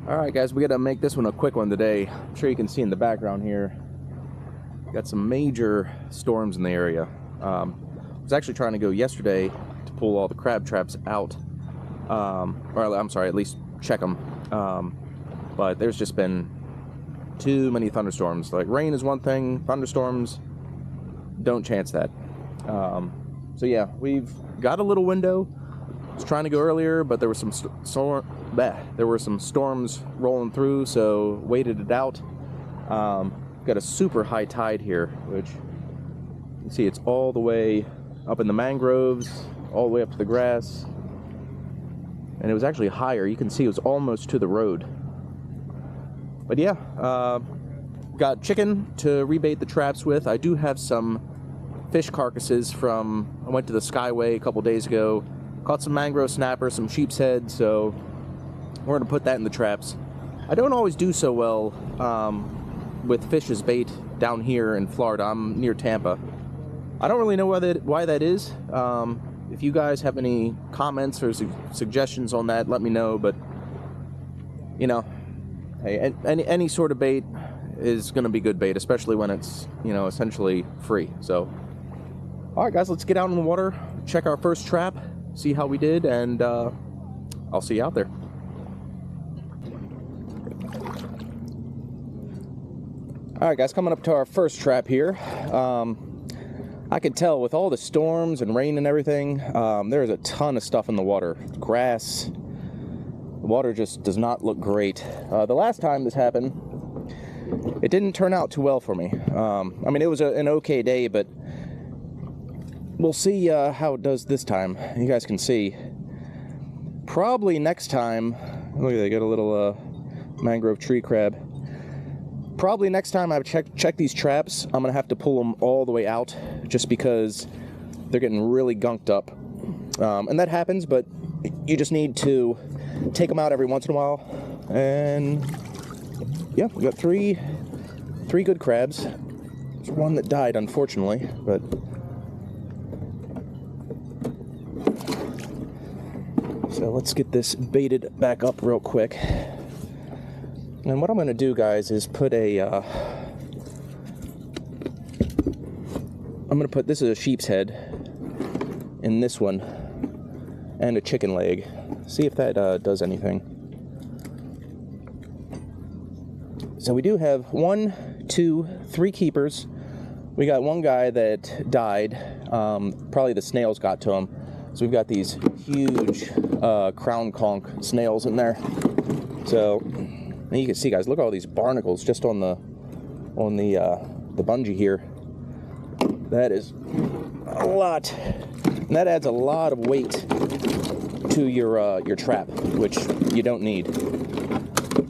Alright guys, we gotta make this one a quick one today. I'm sure you can see in the background here, got some major storms in the area. I was actually trying to go yesterday to pull all the crab traps out, or I'm sorry, at least check them, but there's just been too many thunderstorms. Like, rain is one thing, thunderstorms, don't chance that. So yeah, we've got a little window. I was trying to go earlier, but there was some storms rolling through, so waited it out. Got a super high tide here, which you can see it's all the way up in the mangroves, all the way up to the grass, and it was actually higher. You can see it was almost to the road. But yeah, got chicken to rebait the traps with. I do have some fish carcasses from, I went to the Skyway a couple days ago, caught some mangrove snapper, some sheep's head, so we're going to put that in the traps. I don't always do so well with fish as bait down here in Florida. I'm near Tampa. I don't really know why that is. If you guys have any comments or suggestions on that, let me know. But, you know, hey, any sort of bait is going to be good bait, especially when it's, you know, essentially free. So, all right, guys, let's get out in the water, check our first trap, see how we did, and I'll see you out there. Alright guys, coming up to our first trap here. I can tell with all the storms and rain and everything, there's a ton of stuff in the water. Grass. The water just does not look great. The last time this happened, it didn't turn out too well for me. I mean, it was an okay day, but we'll see how it does this time. You guys can see. Probably next time, look at that, got a little mangrove tree crab. Probably next time I check these traps, I'm gonna have to pull them all the way out, just because they're getting really gunked up, and that happens. But you just need to take them out every once in a while. And yeah, we got three good crabs. There's one that died, unfortunately, but so let's get this baited back up real quick. And what I'm going to do, guys, is put this is a sheep's head in this one, and a chicken leg. See if that does anything. So we do have 1, 2, 3 keepers. We got one guy that died. Probably the snails got to him. So we've got these huge crown conch snails in there. So and you can see, guys, look at all these barnacles just on the bungee here. That is a lot, and that adds a lot of weight to your trap, which you don't need.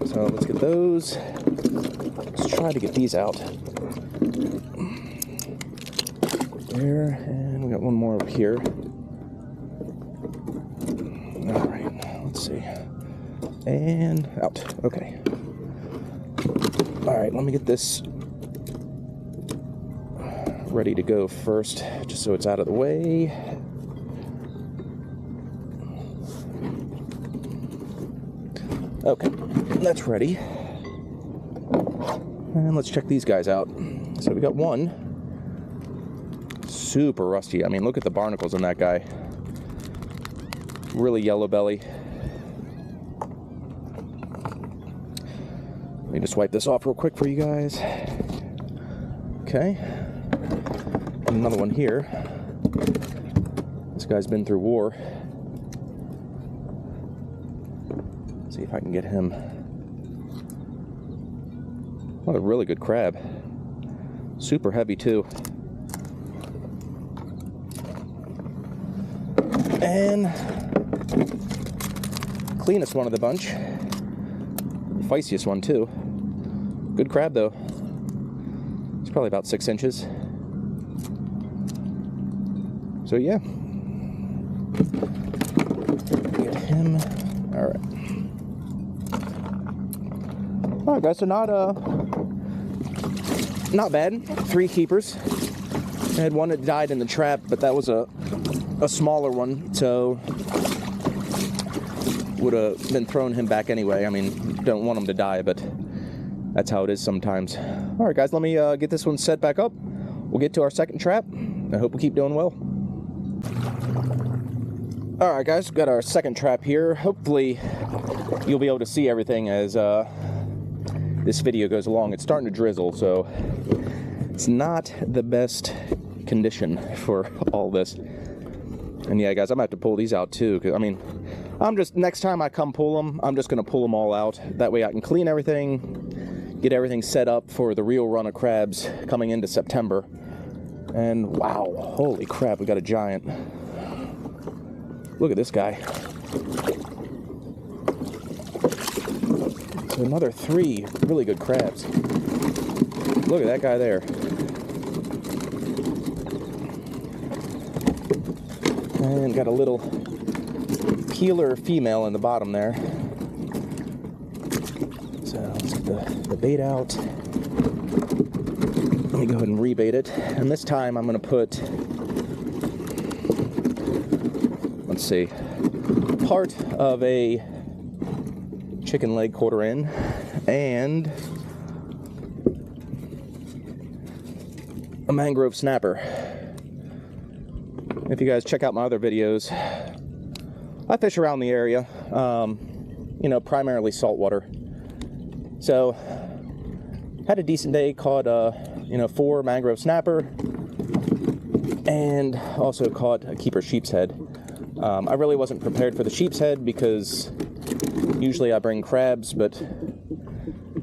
So let's get those. Let's try to get these out. There, and we got one more up here. All right, let's see. And out. Okay. All right, let me get this ready to go first, just so it's out of the way. Okay, that's ready. And let's check these guys out. So we got one. Super rusty. I mean, look at the barnacles on that guy. Really yellow belly. Let me just wipe this off real quick for you guys. Okay. And another one here. This guy's been through war. Let's see if I can get him. Another really good crab. Super heavy too. And cleanest one of the bunch. Feistiest one too. Good crab though. It's probably about 6 inches. So yeah. Get him. All right. All right, guys. So not bad. 3 keepers. I had one that died in the trap, but that was a smaller one. So would have been throwing him back anyway. I mean, don't want him to die, but that's how it is sometimes. All right, guys, let me get this one set back up. We'll get to our second trap. I hope we keep doing well. All right, guys, we've got our second trap here. Hopefully, you'll be able to see everything as this video goes along. It's starting to drizzle, so it's not the best condition for all this. And yeah, guys, I'm gonna have to pull these out too, because I mean, next time I come pull them, I'm just gonna pull them all out. That way I can clean everything, get everything set up for the real run of crabs coming into September. And wow, holy crap, we got a giant. Look at this guy. So another 3 really good crabs. Look at that guy there. And got a little peeler female in the bottom there. So let's get the bait out. Let me go ahead and rebait it. And this time I'm going to put, let's see, part of a chicken leg quarter in and a mangrove snapper. If you guys check out my other videos, I fish around the area, you know, primarily saltwater. So, had a decent day, caught, you know, 4 mangrove snapper, and also caught a keeper sheep's head. I really wasn't prepared for the sheep's head because usually I bring crabs, but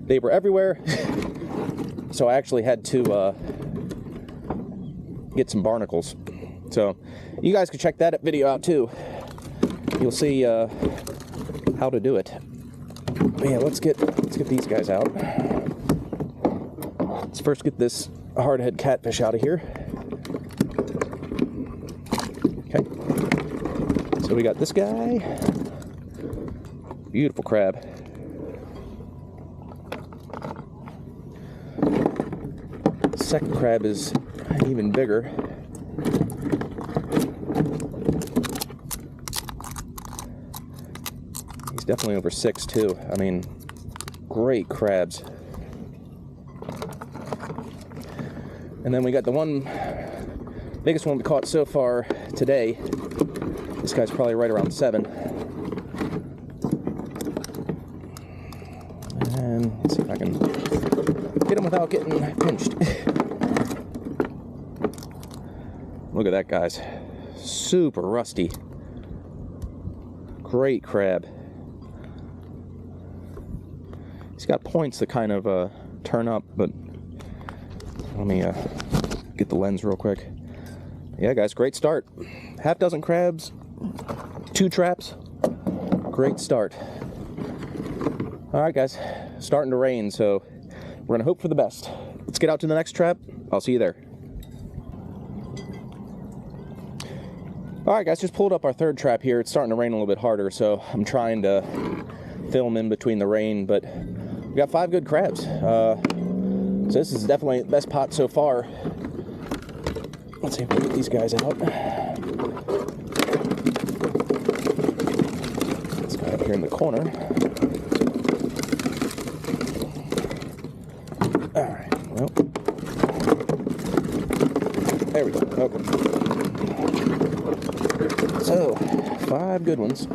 they were everywhere. So I actually had to get some barnacles. So you guys can check that video out too. You'll see how to do it. But yeah, let's get these guys out. Let's first get this hardhead catfish out of here. Okay. So we got this guy. Beautiful crab. Second crab is even bigger. He's definitely over 6 too. I mean, great crabs. And then we got the biggest one we caught so far today. This guy's probably right around 7. And let's see if I can get him without getting pinched. Look at that, guys. Super rusty. Great crab. He's got points that kind of turn up, but let me get the lens real quick. Yeah, guys, great start. Half dozen crabs, 2 traps. Great start. All right, guys, starting to rain, so we're gonna hope for the best. Let's get out to the next trap. I'll see you there. All right, guys, just pulled up our third trap here. It's starting to rain a little bit harder, so I'm trying to film in between the rain, but we got 5 good crabs. So this is definitely the best pot so far. Let's see if we can get these guys out. This guy up here in the corner. All right, well, there we go. Okay. So, 5 good ones.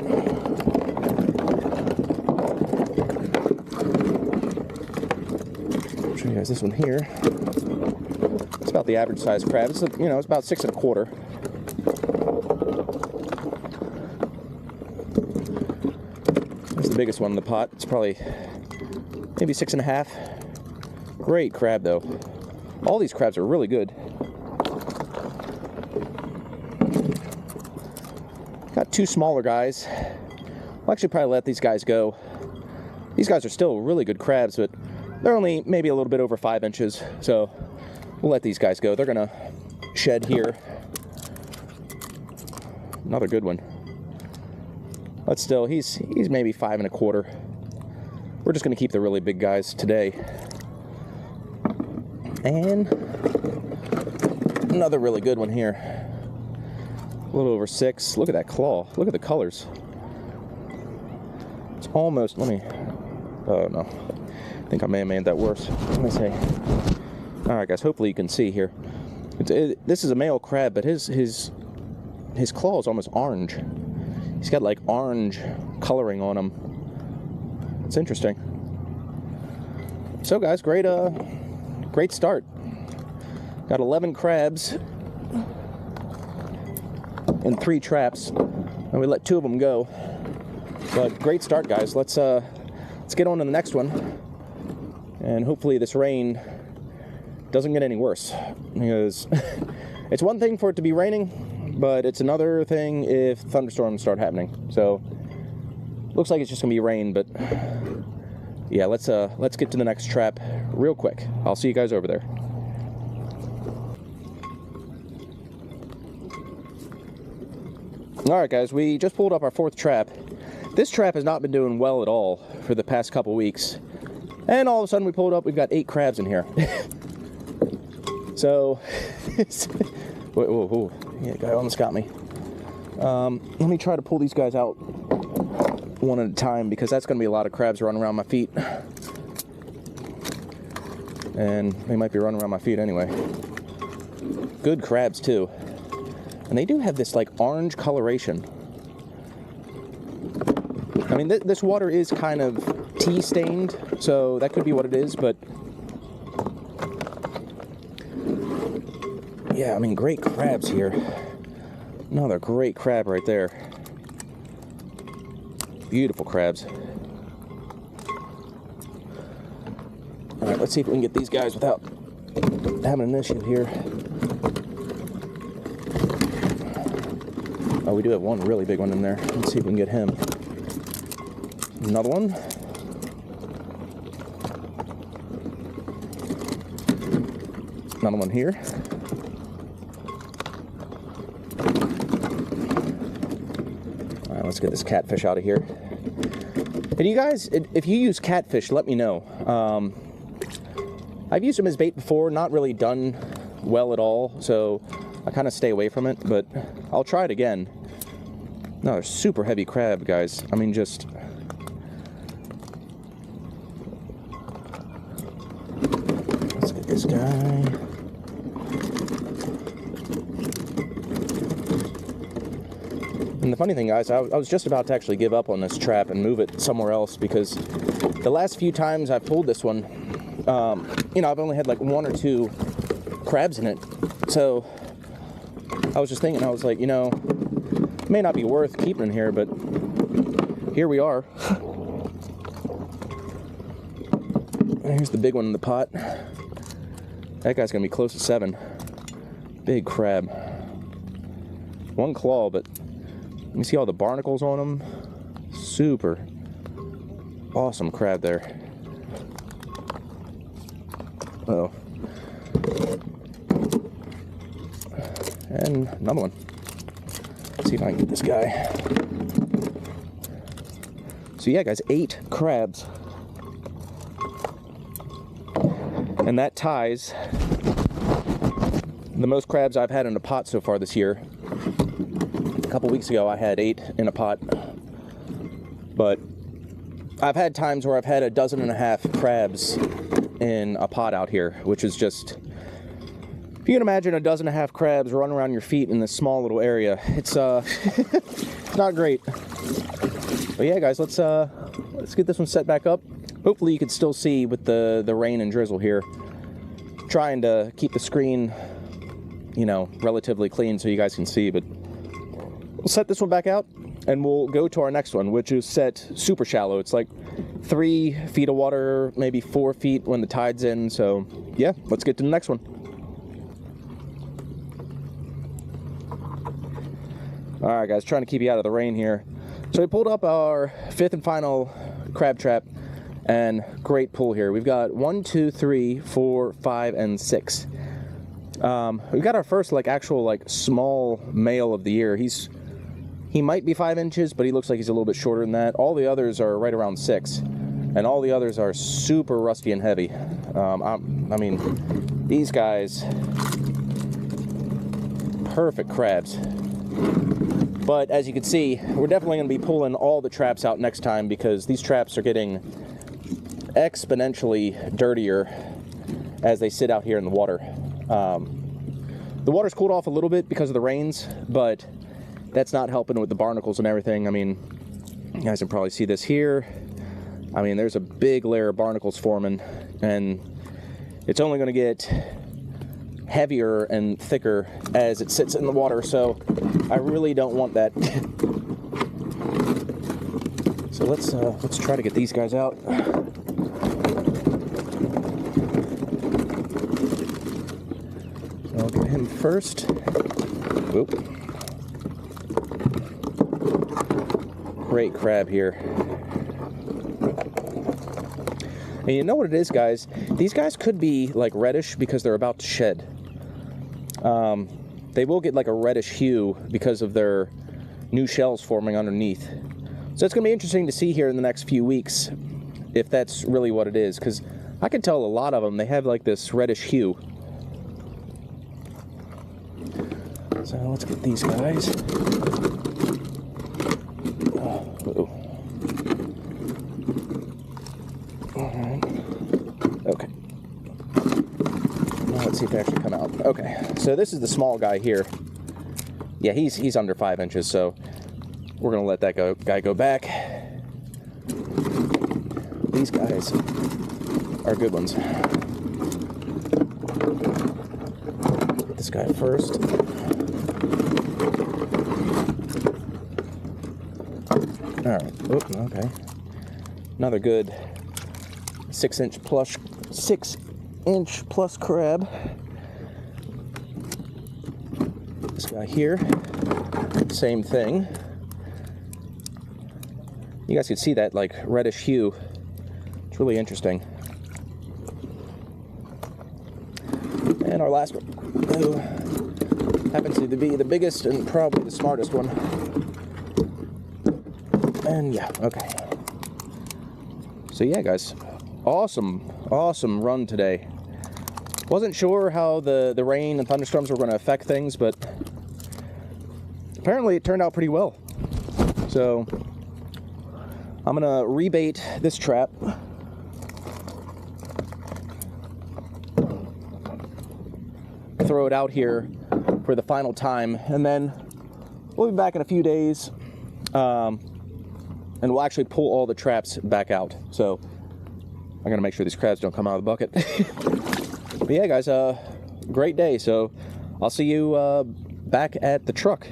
I'll show you guys this one here. It's about the average size crab. It's, you know, it's about 6 1/4. That's the biggest one in the pot. It's probably maybe 6 1/2. Great crab though. All these crabs are really good. Got 2 smaller guys. I'll actually probably let these guys go. These guys are still really good crabs, but they're only maybe a little bit over 5 inches. So we'll let these guys go. They're gonna shed here. Another good one. But still, he's maybe 5 1/4. We're just gonna keep the really big guys today. And another really good one here. A little over 6. Look at that claw. Look at the colors. almost, let me, oh no, I think I may have made that worse. Let me see. Alright guys, hopefully you can see here. This is a male crab, but his claw is almost orange. He's got like orange coloring on him. It's interesting. So guys, great start. Got 11 crabs and 3 traps, and we let 2 of them go. But great start, guys. Let's get on to the next one, and hopefully this rain doesn't get any worse, because it's one thing for it to be raining, but it's another thing if thunderstorms start happening. So looks like it's just gonna be rain, but yeah, let's get to the next trap real quick. I'll see you guys over there. Alright guys, we just pulled up our 4th trap. This trap has not been doing well at all for the past couple weeks. And all of a sudden we pulled up, we've got 8 crabs in here. So, whoa, yeah, guy almost got me. Let me try to pull these guys out one at a time, because that's going to be a lot of crabs running around my feet. And they might be running around my feet anyway. Good crabs too. And they do have this like orange coloration. I mean, this water is kind of tea stained, so that could be what it is, but yeah, I mean, great crabs here. Another great crab right there. Beautiful crabs. Alright, let's see if we can get these guys without having an issue here. Oh, we do have one really big one in there. Let's see if we can get him. Another one. Another one here. All right, let's get this catfish out of here. And you guys, if you use catfish, let me know. I've used them as bait before, not really done well at all, so I kind of stay away from it, but I'll try it again. Another super heavy crab, guys. I mean, just... let's get this guy. And the funny thing, guys, I was just about to actually give up on this trap and move it somewhere else, because the last few times I've pulled this one, you know, I've only had like 1 or 2 crabs in it. So I was just thinking, I was like, you know, it may not be worth keeping in here, but here we are. Here's the big one in the pot. That guy's gonna be close to 7. Big crab. 1 claw, but you see all the barnacles on him. Super awesome crab there. Uh-oh. And another one. Let's see if I can get this guy. So yeah, guys, 8 crabs. And that ties the most crabs I've had in a pot so far this year. A couple weeks ago I had 8 in a pot. But I've had times where I've had 12.5 crabs in a pot out here, which is just, if you can imagine 12.5 crabs running around your feet in this small little area, it's it's not great. But yeah, guys, let's get this one set back up. Hopefully you can still see with the rain and drizzle here. Trying to keep the screen, you know, relatively clean so you guys can see, but we'll set this one back out and we'll go to our next one, which is set super shallow. It's like 3 feet of water, maybe 4 feet when the tide's in. So yeah, let's get to the next one. All right, guys, trying to keep you out of the rain here. So we pulled up our 5th and final crab trap, and great pull here. We've got 1, 2, 3, 4, 5, and 6. We've got our first like actual like small male of the year. He might be 5 inches, but he looks like he's a little bit shorter than that. All the others are right around 6, and all the others are super rusty and heavy. I mean, these guys, perfect crabs. But as you can see, we're definitely going to be pulling all the traps out next time because these traps are getting exponentially dirtier as they sit out here in the water. The water's cooled off a little bit because of the rains, but that's not helping with the barnacles and everything. I mean, you guys can probably see this here. I mean, there's a big layer of barnacles forming, and it's only going to get heavier and thicker as it sits in the water, so I really don't want that. So let's try to get these guys out. So I'll get him first. Oop. Great crab here. And you know what it is, guys? These guys could be like reddish because they're about to shed. They will get like a reddish hue because of their new shells forming underneath. So it's going to be interesting to see here in the next few weeks if that's really what it is, because I can tell a lot of them, they have like this reddish hue. So let's get these guys. Uh-oh. Alright. Okay. Now let's see if they actually come out. Okay, so this is the small guy here. Yeah, he's under 5 inches, so we're gonna let that guy go back. These guys are good ones. Get this guy first. Alright, okay. Another good 6 inch plus crab. This guy here, same thing. You guys can see that like reddish hue. It's really interesting. And our last one, who happens to be the biggest and probably the smartest one. And yeah, okay. So yeah, guys, awesome run today. Wasn't sure how the rain and thunderstorms were going to affect things, but apparently it turned out pretty well. So I'm going to rebait this trap. Throw it out here for the final time, and then we'll be back in a few days. And we'll actually pull all the traps back out. So I'm gonna make sure these crabs don't come out of the bucket. But yeah, guys, great day. So I'll see you back at the truck.